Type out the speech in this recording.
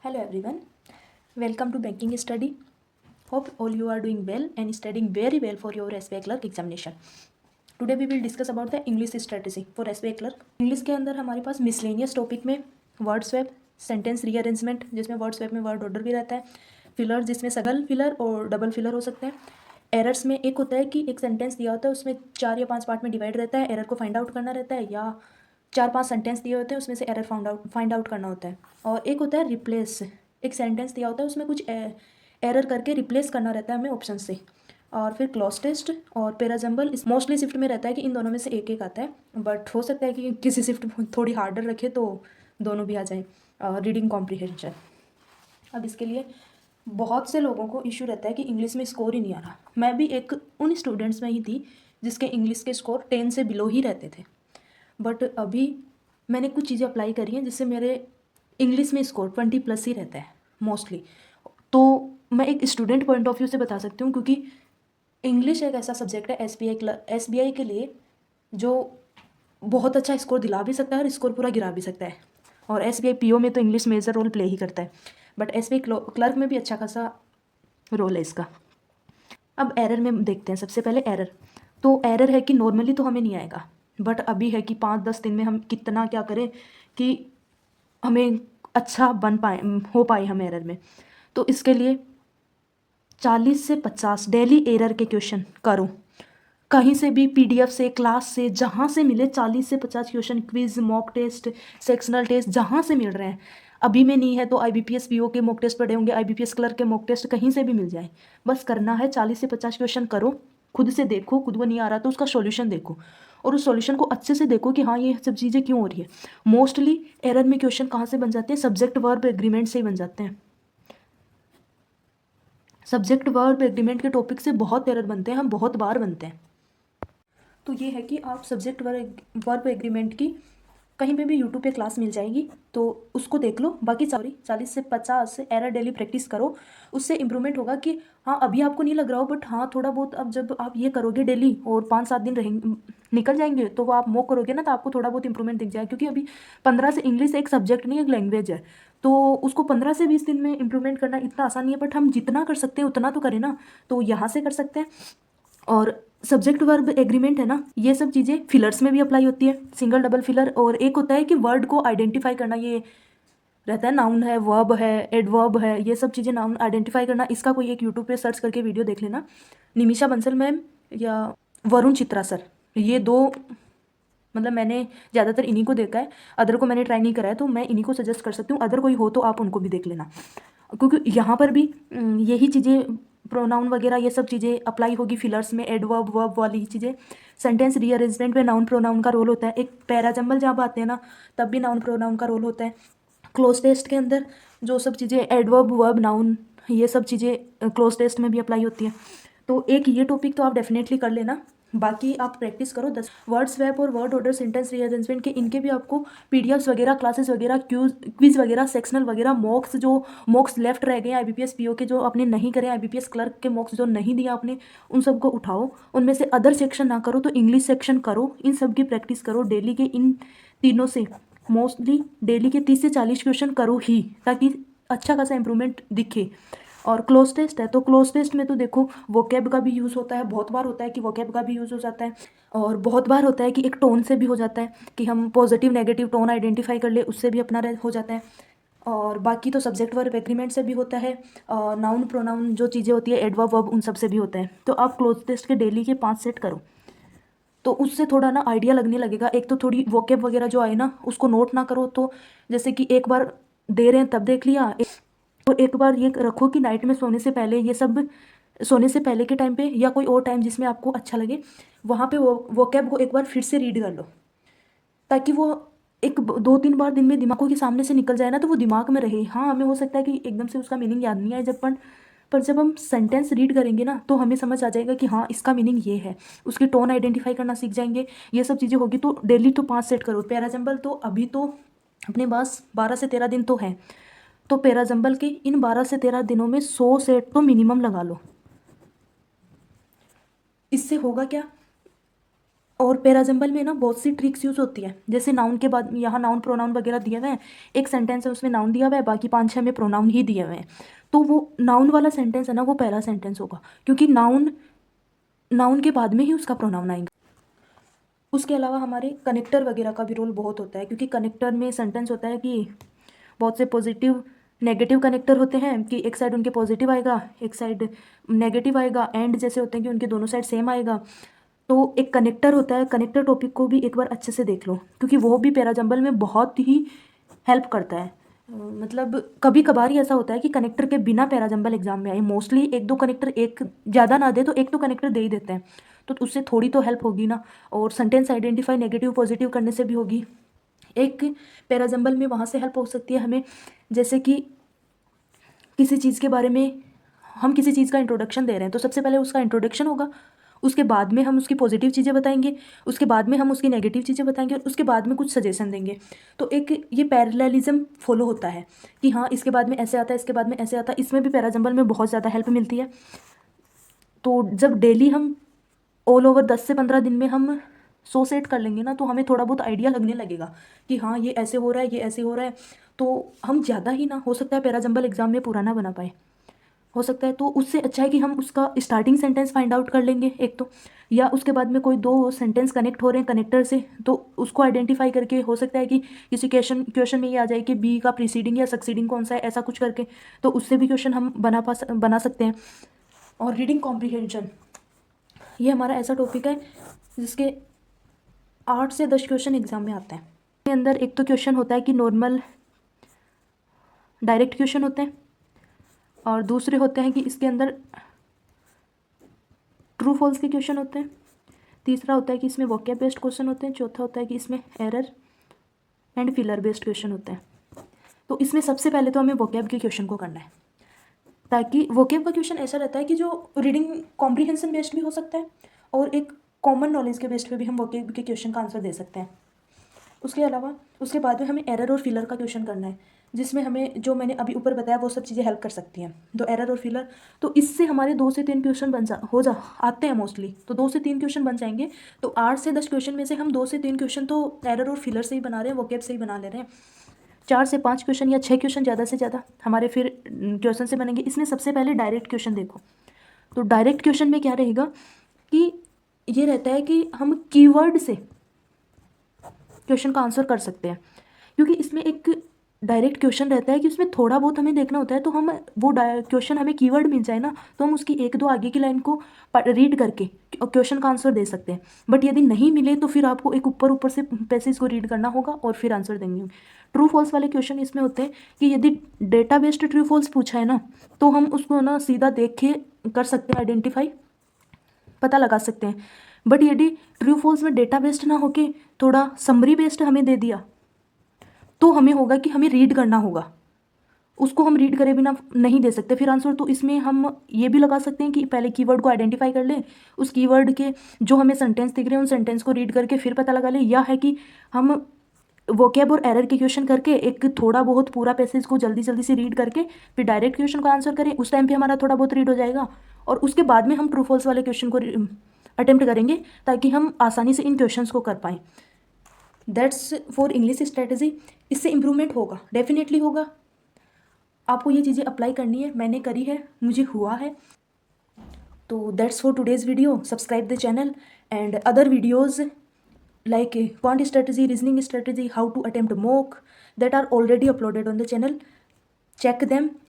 Hello everyone, welcome to Banking Study. Hope all you are doing well and studying very well for your SBI clerk examination. Today we will discuss about the English strategy for SBI clerk. English के अंदर हमारे पास miscellaneous topic में word swap, sentence rearrangement जिसमें word swap में word order भी रहता है, filler जिसमें सिंगल फिलर और डबल फिलर हो सकते हैं। एरर्स में एक होता है कि एक सेंटेंस दिया होता है उसमें 4 या 5 पार्ट में डिवाइड रहता है, एरर को फाइंड आउट करना रहता है, या 4-5 सेंटेंस दिए होते हैं उसमें से एरर फाइंड आउट करना होता है। और एक होता है रिप्लेस, एक सेंटेंस दिया होता है उसमें कुछ एरर करके रिप्लेस करना रहता है हमें ऑप्शन से। और फिर क्लॉज टेस्ट और पैराजम्बल मोस्टली शिफ्ट में रहता है कि इन दोनों में से एक एक आता है, बट हो सकता है कि किसी शिफ्ट थोड़ी हार्डर रखे तो दोनों भी आ जाए। रीडिंग कॉम्प्रिहेंशन, अब इसके लिए बहुत से लोगों को इशू रहता है कि इंग्लिश में स्कोर ही नहीं आ रहा। मैं भी एक उन स्टूडेंट्स में ही थी जिसके इंग्लिश के स्कोर 10 से बिलो ही रहते थे, बट अभी मैंने कुछ चीज़ें अप्लाई करी हैं जिससे मेरे इंग्लिश में स्कोर 20+ ही रहता है मोस्टली। तो मैं एक स्टूडेंट पॉइंट ऑफ व्यू से बता सकती हूँ, क्योंकि इंग्लिश एक ऐसा सब्जेक्ट है एसबीआई के लिए जो बहुत अच्छा स्कोर दिला भी सकता है और स्कोर पूरा गिरा भी सकता है। और एसबीआई पीओ में तो इंग्लिश मेजर रोल प्ले ही करता है, बट एसबीआई क्लर्क में भी अच्छा खासा रोल है इसका। अब एरर में देखते हैं। सबसे पहले एरर, तो एरर है कि नॉर्मली तो हमें नहीं आएगा, बट अभी है कि 5-10 दिन में हम कितना क्या करें कि हमें अच्छा हो पाए हम एरर में। तो इसके लिए 40 से 50 डेली एरर के क्वेश्चन करो, कहीं से भी पीडीएफ से, क्लास से, जहाँ से मिले 40 से 50 question, quiz, mock test, sectional test, जहाँ से मिल रहे हैं। अभी में नहीं है तो आईबीपीएस पीओ के मॉक टेस्ट पड़े होंगे, आईबीपीएस क्लर्क के मॉक टेस्ट कहीं से भी मिल जाए, बस करना है। 40 से 50 क्वेश्चन करो, खुद से देखो, खुद को नहीं आ रहा तो उसका सॉल्यूशन देखो, और उस सॉल्यूशन को अच्छे से देखो कि हाँ ये सब चीज़ें क्यों हो रही है। मोस्टली एरर में क्वेश्चन कहाँ से बन जाते हैं? सब्जेक्ट वर्ब एग्रीमेंट से ही बन जाते हैं। सब्जेक्ट वर्ब एग्रीमेंट के टॉपिक से बहुत एरर बनते हैं, हम बहुत बार बनते हैं। तो ये है कि आप सब्जेक्ट वर्ब एग्रीमेंट की कहीं पे भी यूट्यूब पे क्लास मिल जाएगी तो उसको देख लो। बाकी 40 से 50 एरर डेली प्रैक्टिस करो, उससे इम्प्रूवमेंट होगा कि हाँ अभी आपको नहीं लग रहा हो, बट हाँ थोड़ा बहुत अब जब आप ये करोगे डेली और 5-7 दिन रहेंगे निकल जाएंगे तो वो आप मॉक करोगे ना तो आपको थोड़ा बहुत इंप्रूवमेंट दिख जाएगा। क्योंकि अभी 15 से इंग्लिश एक सब्जेक्ट नहीं, एक लैंग्वेज है, तो उसको 15 से 20 दिन में इंप्रूवमेंट करना इतना आसान नहीं है, बट हम जितना कर सकते हैं उतना तो करें ना। तो यहाँ से कर सकते हैं। और सब्जेक्ट वर्ब एग्रीमेंट है ना, ये सब चीज़ें फिलर्स में भी अप्लाई होती है, सिंगल डबल फिलर। और एक होता है कि वर्ड को आइडेंटिफाई करना, ये रहता है नाउन है, वर्ब है, एडवर्ब है, ये सब चीज़ें नाउन आइडेंटिफाई करना। इसका कोई एक यूट्यूब पे सर्च करके वीडियो देख लेना, निमिषा बंसल मैम या वरुण चित्रा सर, ये दो मतलब मैंने ज़्यादातर इन्हीं को देखा है, अदर को मैंने ट्राई नहीं करा है, तो मैं इन्हीं को सजेस्ट कर सकती हूँ। अदर कोई हो तो आप उनको भी देख लेना, क्योंकि यहाँ पर भी यही चीज़ें, प्रोनाउन वगैरह ये सब चीज़ें अप्लाई होगी फिलर्स में, एडवर्ब वर्ब वाली चीज़ें। सेंटेंस रीअरेंजमेंट में नाउन प्रोनाउन का रोल होता है। एक पैराजम्बल जब आते हैं ना तब भी नाउन प्रोनाउन का रोल होता है। क्लोज टेस्ट के अंदर जो सब चीज़ें एडवर्ब वर्ब नाउन ये सब चीज़ें क्लोज टेस्ट में भी अप्लाई होती है। तो एक ये टॉपिक तो आप डेफिनेटली कर लेना, बाकी आप प्रैक्टिस करो। 10 वर्ड स्वैप और वर्ड ऑर्डर, सेंटेंस रीअरेंजमेंट के इनके भी आपको पीडीएफ्स वगैरह, क्लासेस वगैरह, क्विज वगैरह, सेक्शनल वगैरह, मॉक्स लेफ्ट रह गए आईबीपीएस पीओ के जो आपने नहीं करे, आईबीपीएस क्लर्क के मॉक्स जो नहीं दिया आपने, उन सबको उठाओ। उनमें से अदर सेक्शन ना करो तो इंग्लिश सेक्शन करो, इन सब की प्रैक्टिस करो डेली के। इन तीनों से मोस्टली डेली के 30 से 40 क्वेश्चन करो ही, ताकि अच्छा खासा इंप्रूवमेंट दिखे। और क्लोज टेस्ट है तो क्लोज टेस्ट में तो देखो वोकैब का भी यूज़ होता है, बहुत बार होता है कि वोकैब का भी यूज़ हो जाता है, और बहुत बार होता है कि एक टोन से भी हो जाता है कि हम पॉजिटिव नेगेटिव टोन आइडेंटिफाई कर ले, उससे भी अपना हो जाता है। और बाकी तो सब्जेक्ट वर्ब एग्रीमेंट से भी होता है, नाउन प्रोनाउन जो चीज़ें होती है, एडवर्ब वर्ब, उन सब से भी होता है। तो आप क्लोज टेस्ट के डेली के 5 सेट करो, तो उससे थोड़ा ना आइडिया लगने लगेगा। एक तो थोड़ी वोकैब वगैरह जो आए ना उसको नोट ना करो, तो जैसे कि एक बार दे रहे हैं तब देख लिया, और एक बार ये रखो कि नाइट में सोने से पहले, ये सब सोने से पहले के टाइम पे या कोई और टाइम जिसमें आपको अच्छा लगे, वहाँ पे वोकैब को एक बार फिर से रीड कर लो, ताकि वो एक 2-3 बार दिन में दिमागों के सामने से निकल जाए ना तो वो दिमाग में रहे। हाँ हमें हो सकता है कि एकदम से उसका मीनिंग याद नहीं आए पर जब हम सेंटेंस रीड करेंगे ना तो हमें समझ आ जाएगा कि हाँ इसका मीनिंग ये है, उसकी टोन आइडेंटिफाई करना सीख जाएंगे, ये सब चीज़ें होगी। तो डेली तो 5 सेट करो। पैराजम्बल तो अभी तो अपने पास 12 से 13 दिन तो है, तो पैराजम्बल के इन 12 से 13 दिनों में 100 सेट तो मिनिमम लगा लो। इससे होगा क्या, और पैराजम्बल में ना बहुत सी ट्रिक्स यूज़ होती है, जैसे नाउन के बाद यहाँ नाउन प्रोनाउन वगैरह दिए हुए हैं, एक सेंटेंस है उसमें नाउन दिया हुआ है, बाकी 5-6 में प्रोनाउन ही दिए हुए हैं। तो वो नाउन वाला सेंटेंस है ना, वो पहला सेंटेंस होगा, क्योंकि नाउन नाउन के बाद में ही उसका प्रोनाउन आएगा। उसके अलावा हमारे कनेक्टर वगैरह का भी रोल बहुत होता है, क्योंकि कनेक्टर में सेंटेंस होता है कि बहुत से पॉजिटिव नेगेटिव कनेक्टर होते हैं कि एक साइड उनके पॉजिटिव आएगा, एक साइड नेगेटिव आएगा, एंड जैसे होते हैं कि उनके दोनों साइड सेम आएगा। तो एक कनेक्टर होता है, कनेक्टर टॉपिक को भी एक बार अच्छे से देख लो, क्योंकि वो भी पैराजम्बल में बहुत ही हेल्प करता है। मतलब कभी कभार ही ऐसा होता है कि कनेक्टर के बिना पैराजम्बल एग्जाम में आए, मोस्टली एक दो कनेक्टर, एक ज़्यादा ना दे तो एक तो कनेक्टर दे ही देते हैं, तो उससे थोड़ी तो हेल्प होगी ना। और सेंटेंस आइडेंटिफाई नेगेटिव पॉजिटिव करने से भी होगी। एक पैराजम्बल में वहाँ से हेल्प हो सकती है हमें, जैसे कि किसी चीज़ के बारे में हम किसी चीज़ का इंट्रोडक्शन दे रहे हैं, तो सबसे पहले उसका इंट्रोडक्शन होगा, उसके बाद में हम उसकी पॉजिटिव चीज़ें बताएंगे, उसके बाद में हम उसकी नेगेटिव चीज़ें बताएंगे, और उसके बाद में कुछ सजेशन देंगे। तो एक ये पैरेललिज्म फॉलो होता है कि हाँ इसके बाद में ऐसे आता है, इसके बाद में ऐसे आता है। इसमें भी पैराजम्बल में बहुत ज़्यादा हेल्प मिलती है। तो जब डेली हम ऑल ओवर 10 से 15 दिन में हम 100 सेट कर लेंगे ना, तो हमें थोड़ा बहुत आइडिया लगने लगेगा कि हाँ ये ऐसे हो रहा है, ये ऐसे हो रहा है। तो हम ज़्यादा ही ना, हो सकता है पैराजम्बल एग्जाम में पूरा ना बना पाए, हो सकता है। तो उससे अच्छा है कि हम उसका स्टार्टिंग सेंटेंस फाइंड आउट कर लेंगे एक तो, या उसके बाद में कोई दो सेंटेंस कनेक्ट हो रहे हैं कनेक्टर से, तो उसको आइडेंटिफाई करके, हो सकता है कि किसी क्वेश्चन में ये आ जाए कि बी का प्रीसीडिंग या सक्सीडिंग कौन सा है, ऐसा कुछ करके, तो उससे भी क्वेश्चन हम बना सकते हैं। और रीडिंग कॉम्प्रीहेंशन, ये हमारा ऐसा टॉपिक है जिसके 8 से 10 क्वेश्चन एग्जाम में आते हैं। इसके अंदर एक तो क्वेश्चन होता है कि नॉर्मल डायरेक्ट क्वेश्चन होते हैं, और दूसरे होते हैं कि इसके अंदर ट्रू फॉल्स के क्वेश्चन होते हैं, तीसरा होता है कि इसमें वोकैब बेस्ड क्वेश्चन होते हैं, चौथा होता है कि इसमें error and filler based question होते हैं। तो इसमें सबसे पहले तो हमें वोकैब के क्वेश्चन को करना है, ताकि वोकैब का क्वेश्चन ऐसा रहता है कि जो रीडिंग कॉम्प्रीहेंशन बेस्ड भी हो सकता है, और एक कॉमन नॉलेज के बेस्ड पे भी हम वोकैब के क्वेश्चन का आंसर दे सकते हैं। उसके अलावा उसके बाद में हमें एरर और फिलर का क्वेश्चन करना है, जिसमें हमें जो मैंने अभी ऊपर बताया वो सब चीज़ें हेल्प कर सकती हैं। तो एरर और फिलर, तो इससे हमारे 2 से 3 क्वेश्चन आते हैं मोस्टली, तो 2 से 3 क्वेश्चन बन जाएंगे। तो 8 से 10 क्वेश्चन में से हम 2 से 3 क्वेश्चन तो एरर और फिलर से ही बना रहे हैं, वोकैब से ही बना ले रहे हैं। 4 से 5 क्वेश्चन या 6 क्वेश्चन ज़्यादा से ज़्यादा हमारे फिर क्वेश्चन से बनेंगे। इसमें सबसे पहले डायरेक्ट क्वेश्चन देखो। तो डायरेक्ट क्वेश्चन में क्या रहेगा कि ये रहता है कि हम कीवर्ड से क्वेश्चन का आंसर कर सकते हैं, क्योंकि इसमें एक डायरेक्ट क्वेश्चन रहता है कि उसमें थोड़ा बहुत हमें देखना होता है। तो हम वो क्वेश्चन हमें कीवर्ड मिल जाए ना, तो हम उसकी एक दो आगे की लाइन को रीड करके क्वेश्चन का आंसर दे सकते हैं। बट यदि नहीं मिले तो फिर आपको एक ऊपर ऊपर से पैसेज को रीड करना होगा और फिर आंसर देंगे। ट्रू फॉल्स वाले क्वेश्चन इसमें होते हैं कि यदि डेटा बेस्ड ट्रू फॉल्स पूछा है ना, तो हम उसको ना सीधा देख के कर सकते हैं, आइडेंटिफाई पता लगा सकते हैं। बट यदि ट्रू फॉल्स में डेटा बेस्ड ना होके थोड़ा समरी बेस्ड हमें दे दिया, तो हमें होगा कि हमें रीड करना होगा, उसको हम रीड करे बिना नहीं दे सकते फिर आंसर। तो इसमें हम ये भी लगा सकते हैं कि पहले कीवर्ड को आइडेंटिफाई कर लें, उस कीवर्ड के जो हमें सेंटेंस दिख रहे हैं उन सेंटेंस को रीड करके फिर पता लगा लें, या है कि हम वोकैब और एरर के क्वेश्चन करके एक थोड़ा बहुत पूरा पैसेज को जल्दी जल्दी से रीड करके फिर डायरेक्ट क्वेश्चन का आंसर करें। उस टाइम पे हमारा थोड़ा बहुत रीड हो जाएगा, और उसके बाद में हम ट्रू फॉल्स वाले क्वेश्चन को अटेम्प्ट करेंगे, ताकि हम आसानी से इन क्वेश्चंस को कर पाएँ। That's for English strategy. इससे इम्प्रूवमेंट होगा, डेफिनेटली होगा। आपको ये चीज़ें अप्लाई करनी है, मैंने करी है, मुझे हुआ है। तो that's for today's video. Subscribe the channel and other videos like quant strategy, reasoning strategy, how to attempt mock, that are already uploaded on the channel. Check them.